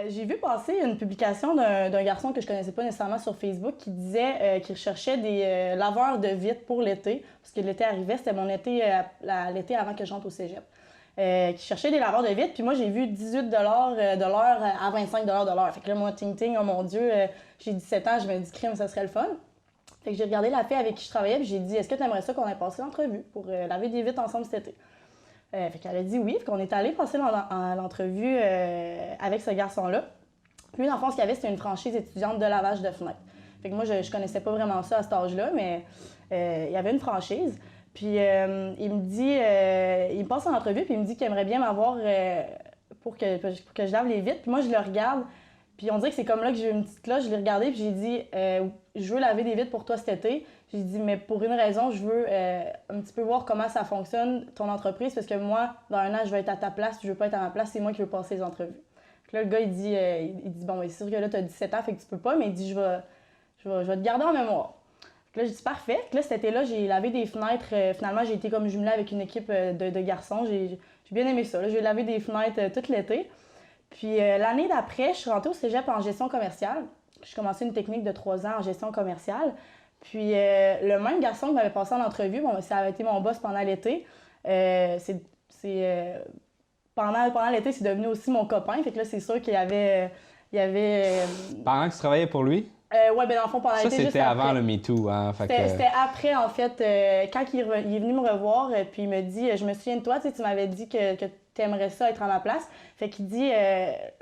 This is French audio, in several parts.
J'ai vu passer une publication d'un garçon que je connaissais pas nécessairement sur Facebook qui disait qu'il recherchait des laveurs de vitres pour l'été, parce que l'été arrivait, c'était mon été, l'été avant que je rentre au cégep. Qui cherchait des laveurs de vitres, puis moi j'ai vu 18 de l'heure à 25 de l'heure. Fait que là, moi, ting, oh mon Dieu, j'ai 17 ans, je me dis crime, ça serait le fun. Fait que j'ai regardé la fille avec qui je travaillais, puis j'ai dit est-ce que tu aimerais ça qu'on ait passé l'entrevue pour laver des vitres ensemble cet été? Fait qu'elle a dit oui, puis qu'on est allé passer l'entrevue avec ce garçon-là. Puis lui, dans le fond, ce qu'il y avait, c'était une franchise étudiante de lavage de fenêtres. Fait que moi, je connaissais pas vraiment ça à cet âge-là, mais il y avait une franchise. Puis il me dit, il me passe en entrevue, puis il me dit qu'il aimerait bien m'avoir pour que je lave les vitres. Puis moi, je le regarde, puis on dirait que c'est comme là que j'ai eu une petite cloche. Je l'ai regardé, puis j'ai dit, je veux laver des vitres pour toi cet été. J'ai dit, mais pour une raison, je veux un petit peu voir comment ça fonctionne, ton entreprise, parce que moi, dans un an, je vais être à ta place, je veux pas être à ma place, c'est moi qui veux passer les entrevues. Puis là, le gars, il dit bon, c'est sûr que là, tu as 17 ans, fait que tu peux pas, mais il dit, je vais te garder en mémoire. Puis là, j'ai dit, parfait. Puis là, cet été-là, j'ai lavé des fenêtres. Finalement, j'ai été comme jumelée avec une équipe de garçons. J'ai bien aimé ça. J'ai lavé des fenêtres tout l'été. Puis l'année d'après, je suis rentrée au cégep en gestion commerciale. J'ai commencé une technique de 3 ans en gestion commerciale. Puis le même garçon qui m'avait passé en entrevue, bon, ça avait été mon boss pendant l'été. Pendant l'été, c'est devenu aussi mon copain. Fait que là, c'est sûr qu'il y avait... Pendant que tu travaillais pour lui? Ouais, ben dans le fond, pendant l'été, Ça, c'était avant le MeToo, hein? C'était après, en fait, quand il est venu me revoir, puis il me dit, je me souviens de toi, tu m'avais dit que tu aimerais ça être à ma place. Fait qu'il dit,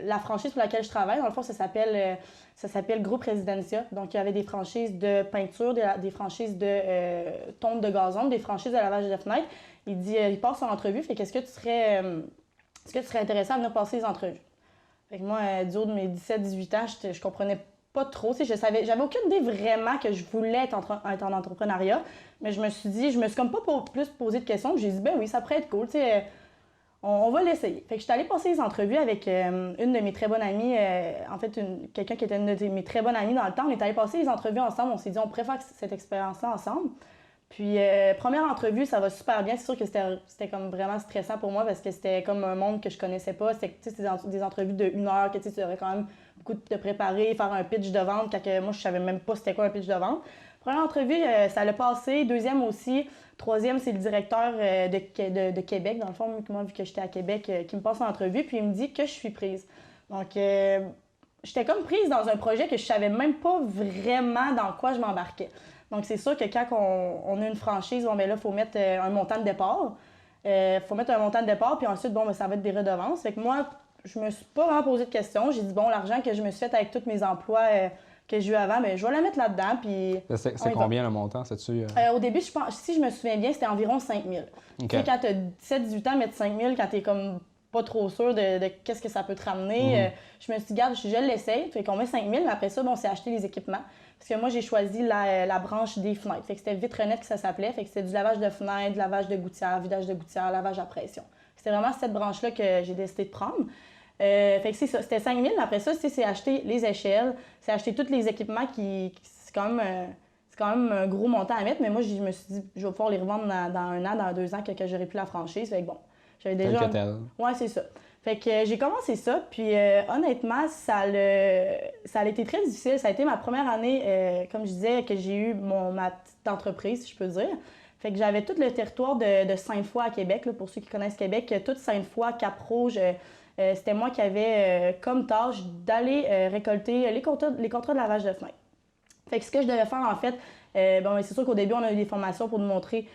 la franchise pour laquelle je travaille, dans le fond, ça s'appelle Groupe Residencia. Donc, il y avait des franchises de peinture, des franchises de tonte de gazon, des franchises de lavage de fenêtres. Il dit, il passe son entrevue, fait qu'est-ce que tu serais intéressé à venir passer les entrevues? Fait que moi, du haut de mes 17-18 ans, je comprenais pas trop. J'avais aucune idée vraiment que je voulais être en entrepreneuriat, mais je me suis comme pas plus posé de questions. J'ai dit, ben oui, ça pourrait être cool, on va l'essayer. Fait que je suis allée passer les entrevues avec une de mes très bonnes amies, en fait, quelqu'un qui était une de mes très bonnes amies dans le temps. On est allé passer les entrevues ensemble, on s'est dit, on préfère cette expérience-là ensemble. Puis, première entrevue, ça va super bien. C'est sûr que c'était comme vraiment stressant pour moi parce que c'était comme un monde que je connaissais pas. C'était des entrevues de 1 heure que tu devrais quand même beaucoup te préparer, faire un pitch de vente quand moi, je savais même pas c'était quoi un pitch de vente. Première entrevue, ça l'a passé. Deuxième aussi. Troisième, c'est le directeur de Québec, dans le fond, moi, vu que j'étais à Québec, qui me passe en entrevue, puis il me dit que je suis prise. Donc, j'étais comme prise dans un projet que je savais même pas vraiment dans quoi je m'embarquais. Donc, c'est sûr que quand on a une franchise, bon, ben là, il faut mettre un montant de départ. Puis ensuite, bon, ben, ça va être des redevances. Fait que moi, je me suis pas vraiment posé de questions. J'ai dit, bon, l'argent que je me suis fait avec tous mes emplois que j'ai eu avant, ben, je vais la mettre là-dedans. Puis c'est combien le montant, sais-tu? Au début, je pense, si je me souviens bien, c'était environ 5 000. Okay. Tu sais, quand tu as 17-18 ans, mettre 5 000 quand tu es comme pas trop sûr de qu'est-ce que ça peut te ramener, je me suis dit, garde, je l'essaye. Fait qu'on met 5 000, mais après ça, bon, c'est acheter les équipements. Parce que moi, j'ai choisi la branche des fenêtres. Fait que c'était Vitrenet que ça s'appelait. Fait que c'était du lavage de fenêtres, lavage de gouttières, vidage de gouttières, lavage à pression. C'était vraiment cette branche-là que j'ai décidé de prendre. Fait que c'est ça, c'était 5 000. Après ça, c'est acheter les échelles, c'est acheter tous les équipements c'est quand même un gros montant à mettre. Mais moi, je me suis dit, je vais pouvoir les revendre dans 1 an, dans 2 ans, que j'aurai plus la franchise. Fait que bon, j'avais déjà... Ouais, c'est ça. Fait que j'ai commencé ça, puis honnêtement, ça a été très difficile. Ça a été ma première année, comme je disais, que j'ai eu ma petite entreprise, si je peux dire. Fait que j'avais tout le territoire de Sainte-Foy à Québec, là, pour ceux qui connaissent Québec, toute Sainte-Foy, Cap-Rouge. C'était moi qui avais comme tâche d'aller récolter les contrats de lavage de fenêtres. Fait que ce que je devais faire, en fait, c'est sûr qu'au début, on a eu des formations pour nous montrer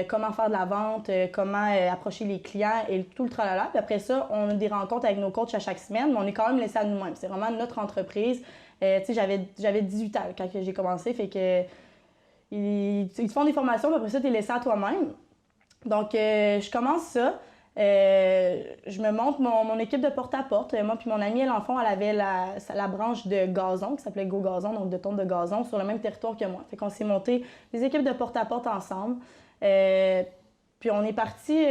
comment faire de la vente, comment approcher les clients et tout le tralala. Puis après ça, on a des rencontres avec nos coachs à chaque semaine, mais on est quand même laissé à nous-mêmes. C'est vraiment notre entreprise. Tu sais, j'avais 18 ans quand j'ai commencé, fait que ils te font des formations, puis après ça, tu es laissé à toi-même. Donc, je commence ça. Je me monte mon équipe de porte-à-porte. Moi puis mon amie, l'enfant, elle avait la branche de gazon qui s'appelait Go Gazon, donc de tonte de gazon, sur le même territoire que moi. Fait qu'on s'est monté des équipes de porte-à-porte ensemble. Puis on est parti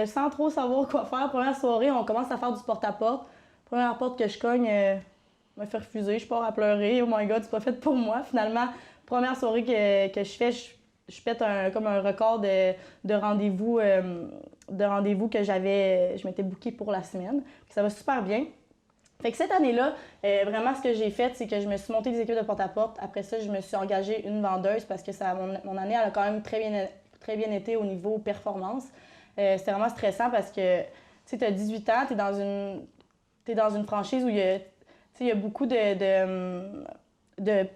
sans trop savoir quoi faire. Première soirée, on commence à faire du porte-à-porte. Première porte que je cogne, me fait refuser, je pars à pleurer. Oh my God, c'est pas fait pour moi. Finalement, première soirée que je fais, je pète comme un record de rendez-vous que je m'étais bookée pour la semaine. Puis ça va super bien. Fait que cette année-là, vraiment, ce que j'ai fait, c'est que je me suis montée des équipes de porte-à-porte. Après ça, je me suis engagée une vendeuse parce que mon année, elle a quand même très bien été au niveau performance. C'était vraiment stressant parce que, tu as 18 ans, tu es dans une franchise où il y a beaucoup pas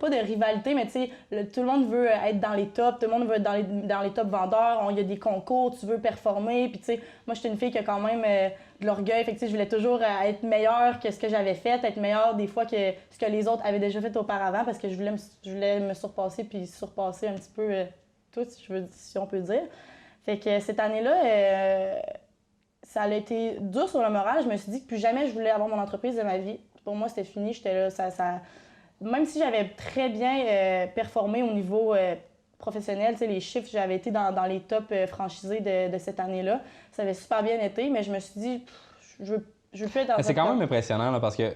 de rivalité, mais tout le monde veut être dans les tops, tout le monde veut être dans les top vendeurs, il y a des concours, tu veux performer, puis moi j'étais une fille qui a quand même de l'orgueil, fait que je voulais toujours être meilleure que ce que j'avais fait, être meilleure des fois que ce que les autres avaient déjà fait auparavant, parce que je voulais me surpasser, puis surpasser un petit peu tout, si on peut dire. Fait que cette année-là, ça a été dur sur le moral, je me suis dit que plus jamais je voulais avoir mon entreprise de ma vie. Pour moi, c'était fini, j'étais là, même si j'avais très bien performé au niveau professionnel, les chiffres, j'avais été dans les tops franchisés de cette année-là. Ça avait super bien été, mais je me suis dit, je veux plus être dans C'est quand même impressionnant là, parce que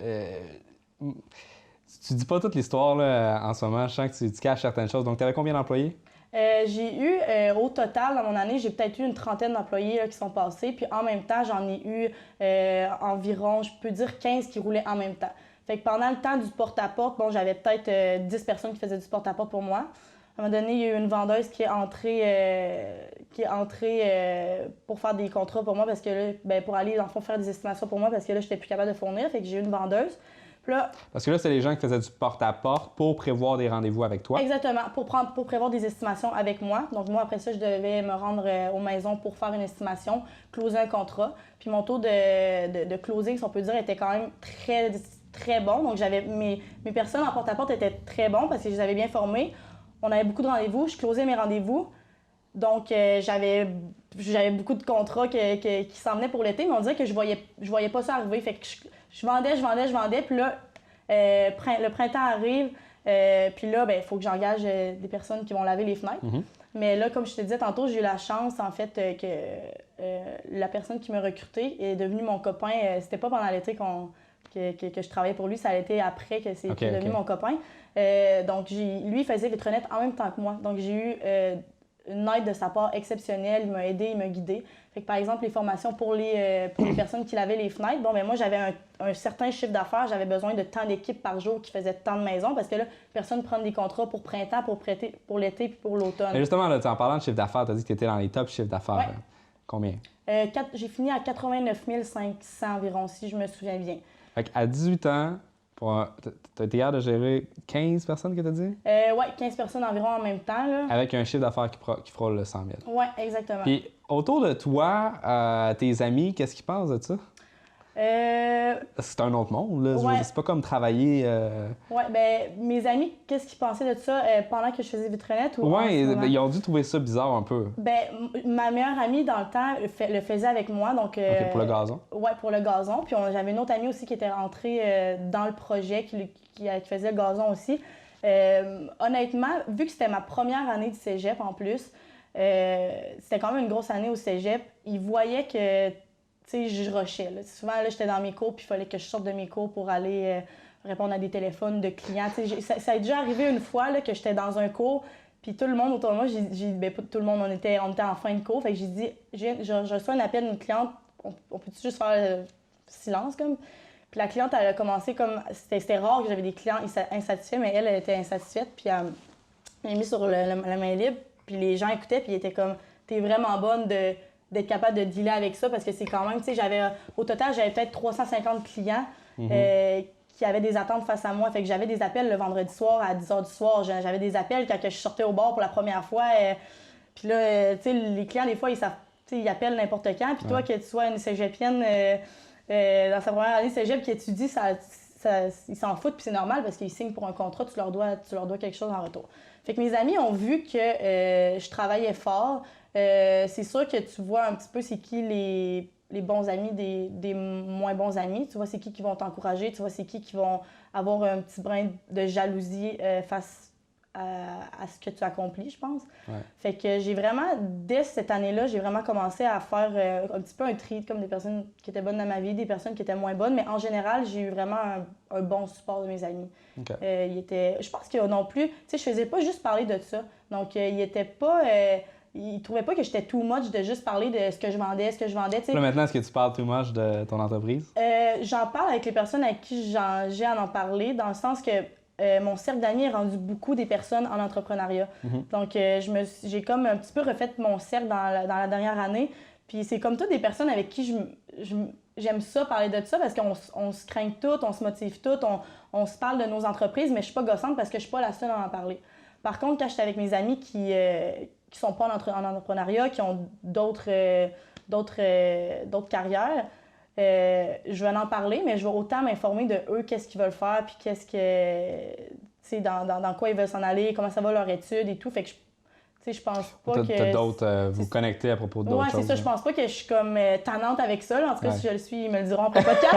tu dis pas toute l'histoire là, en ce moment. Je sens que tu caches certaines choses. Donc, tu avais combien d'employés? J'ai eu, au total, dans mon année, j'ai peut-être eu une trentaine d'employés qui sont passés. Puis en même temps, j'en ai eu environ, je peux dire 15 qui roulaient en même temps. Fait que pendant le temps du porte-à-porte, j'avais peut-être 10 personnes qui faisaient du porte-à-porte pour moi. À un moment donné, il y a eu une vendeuse qui est entrée pour faire des contrats pour moi parce que là, pour aller, dans le fond, faire des estimations pour moi parce que là, j'étais plus capable de fournir. Fait que j'ai eu une vendeuse. Là, parce que là, c'est les gens qui faisaient du porte-à-porte pour prévoir des rendez-vous avec toi. Exactement, pour prévoir des estimations avec moi. Donc moi, après ça, je devais me rendre aux maisons pour faire une estimation, closer un contrat. Puis mon taux de closing, si on peut dire, était quand même très, très bon. Donc j'avais mes personnes en porte-à-porte étaient très bons parce que je les avais bien formées. On avait beaucoup de rendez-vous, je closais mes rendez-vous. Donc j'avais beaucoup de contrats qui s'en venaient pour l'été, mais on dirait que je voyais pas ça arriver. Fait que je vendais, puis là, le printemps arrive, puis là, il faut que j'engage des personnes qui vont laver les fenêtres. Mm-hmm. Mais là, comme je te disais tantôt, j'ai eu la chance, en fait, que la personne qui m'a recrutée est devenue mon copain. C'était pas pendant l'été que je travaillais pour lui, ça a été après que c'est devenu mon copain. Donc, lui, il faisait Vitronette en même temps que moi. Donc, j'ai eu une aide de sa part exceptionnelle. Il m'a aidé, il m'a guidé. Fait que, par exemple, les formations pour les personnes qui lavaient les fenêtres, moi, j'avais un certain chiffre d'affaires. J'avais besoin de tant d'équipes par jour qui faisaient tant de maisons parce que là, personne ne prend des contrats pour printemps, pour l'été puis pour l'automne. Mais justement, là, en parlant de chiffre d'affaires, tu as dit que tu étais dans les top chiffres d'affaires. Ouais. Combien? J'ai fini à 89 500 environ, si je me souviens bien. Fait qu'à 18 ans, tu as été capable de gérer 15 personnes que tu as dit? Oui, 15 personnes environ en même temps. Là. Avec un chiffre d'affaires qui frôle le 100 000. Oui, exactement. Puis autour de toi, tes amis, qu'est-ce qu'ils pensent de ça? C'est un autre monde, là. Ouais. C'est pas comme travailler... Oui, mes amis, qu'est-ce qu'ils pensaient de ça pendant que je faisais Vitronette? Oui, ils ont dû trouver ça bizarre un peu. Ma meilleure amie, dans le temps, le faisait avec moi. Donc, OK, pour le gazon? Oui, pour le gazon. Puis j'avais une autre amie aussi qui était rentrée dans le projet, qui faisait le gazon aussi. Honnêtement, vu que c'était ma première année de cégep en plus, c'était quand même une grosse année au cégep, ils voyaient que... je rushais. Là. Souvent, là, j'étais dans mes cours, puis il fallait que je sorte de mes cours pour aller répondre à des téléphones de clients. Ça est déjà arrivé une fois là, que j'étais dans un cours, puis tout le monde autour de moi, pas tout le monde, on était en fin de cours. Fait que j'ai dit, je reçois un appel d'une cliente, on peut-tu juste faire silence comme? Puis la cliente, elle a commencé comme, c'était rare que j'avais des clients insatisfaits, mais elle était insatisfaite, puis elle m'a mis sur la main libre, puis les gens écoutaient, puis ils étaient comme, t'es vraiment bonne d'être capable de dealer avec ça parce que c'est quand même, au total, j'avais peut-être 350 clients qui avaient des attentes face à moi. Fait que j'avais des appels le vendredi soir à 10h du soir. J'avais des appels quand je sortais au bar pour la première fois. Puis là, les clients, des fois, ils appellent n'importe quand. Puis toi, que tu sois une cégepienne dans sa première année cégep qui étudie, ils s'en foutent. Puis c'est normal parce qu'ils signent pour un contrat, tu leur dois quelque chose en retour. Fait que mes amis ont vu que je travaillais fort. C'est sûr que tu vois un petit peu c'est qui les bons amis des moins bons amis. Tu vois c'est qui vont t'encourager. Tu vois c'est qui vont avoir un petit brin de jalousie face à ce que tu accomplis, je pense. Ouais. Fait que j'ai vraiment, dès cette année-là, j'ai vraiment commencé à faire un petit peu un tri, comme des personnes qui étaient bonnes dans ma vie, des personnes qui étaient moins bonnes. Mais en général, j'ai eu vraiment un bon support de mes amis. Okay. Je pense qu'ils non plus... Tu sais, je faisais pas juste parler de ça. Donc, ils étaient pas... ils trouvaient pas que j'étais too much de juste parler de ce que je vendais, tu sais. Là, maintenant, est-ce que tu parles too much de ton entreprise? J'en parle avec les personnes avec qui j'ai à en parler, dans le sens que mon cercle d'amis est rendu beaucoup des personnes en entrepreneuriat. Donc, j'ai comme un petit peu refait mon cercle dans la dernière année. Puis c'est comme toutes des personnes avec qui j'aime ça, parler de ça, parce qu'on se craint toutes, on se motive toutes, on se parle de nos entreprises, mais je suis pas gossante parce que je suis pas la seule à en parler. Par contre, quand je suis avec mes amis qui sont pas en entrepreneuriat, qui ont d'autres carrières, je vais en parler, mais je vais autant m'informer de eux, qu'est-ce qu'ils veulent faire, puis qu'est-ce que, tu sais, dans quoi ils veulent s'en aller, comment ça va leur étude et tout. Fait que je pense pas que... T'as d'autres... vous connectez à propos d'autres choses. Ouais, c'est ça. Je pense pas que je suis comme tannante avec ça. En tout cas, si je le suis, ils me le diront après le podcast.